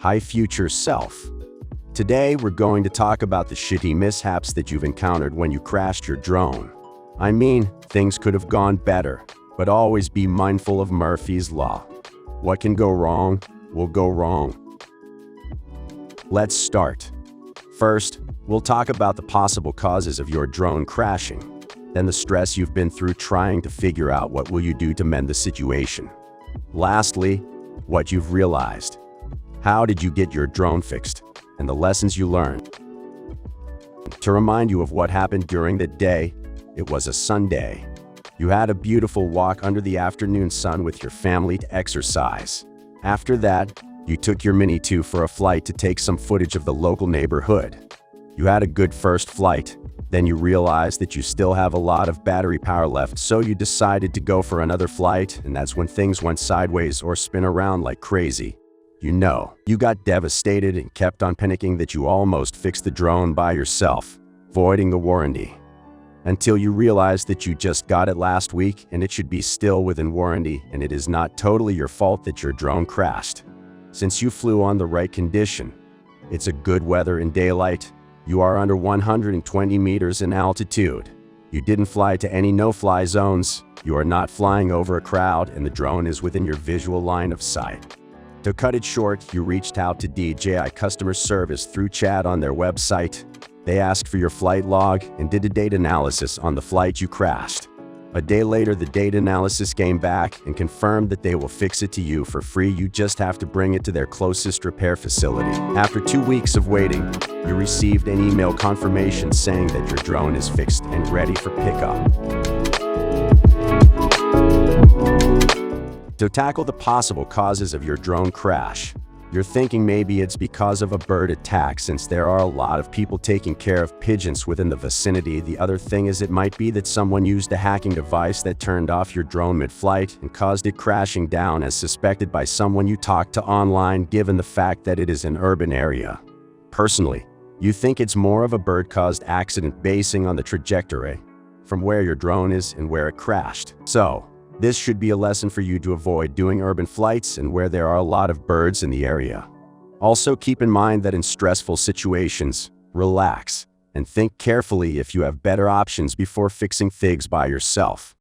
Hi future self. Today we're going to talk about the shitty mishaps that you've encountered when you crashed your drone. I mean, things could have gone better, but always be mindful of Murphy's Law. What can go wrong will go wrong. Let's start. First, we'll talk about the possible causes of your drone crashing, then the stress you've been through trying to figure out what will you do to mend the situation. Lastly, what you've realized. How did you get your drone fixed, and the lessons you learned. To remind you of what happened during the day, it was a Sunday. You had a beautiful walk under the afternoon sun with your family to exercise. After that, you took your Mini 2 for a flight to take some footage of the local neighborhood. You had a good first flight, then you realized that you still have a lot of battery power left, so you decided to go for another flight, and that's when things went sideways or spin around like crazy. You got devastated and kept on panicking that you almost fixed the drone by yourself, voiding the warranty. Until you realized that you just got it last week and it should be still within warranty, and it is not totally your fault that your drone crashed. Since you flew on the right condition, it's a good weather in daylight, you are under 120 meters in altitude. You didn't fly to any no-fly zones, you are not flying over a crowd, and the drone is within your visual line of sight. To cut it short, you reached out to DJI customer service through chat on their website. They asked for your flight log and did a data analysis on the flight you crashed. A day later, the data analysis came back and confirmed that they will fix it to you for free. You just have to bring it to their closest repair facility. After 2 weeks of waiting, you received an email confirmation saying that your drone is fixed and ready for pickup. To tackle the possible causes of your drone crash, you're thinking maybe it's because of a bird attack, since there are a lot of people taking care of pigeons within the vicinity. The other thing is it might be that someone used a hacking device that turned off your drone mid-flight and caused it crashing down, as suspected by someone you talked to online, given the fact that it is an urban area. Personally, you think it's more of a bird-caused accident basing on the trajectory from where your drone is and where it crashed. So, this should be a lesson for you to avoid doing urban flights and where there are a lot of birds in the area. Also, keep in mind that in stressful situations, relax and think carefully if you have better options before fixing things by yourself.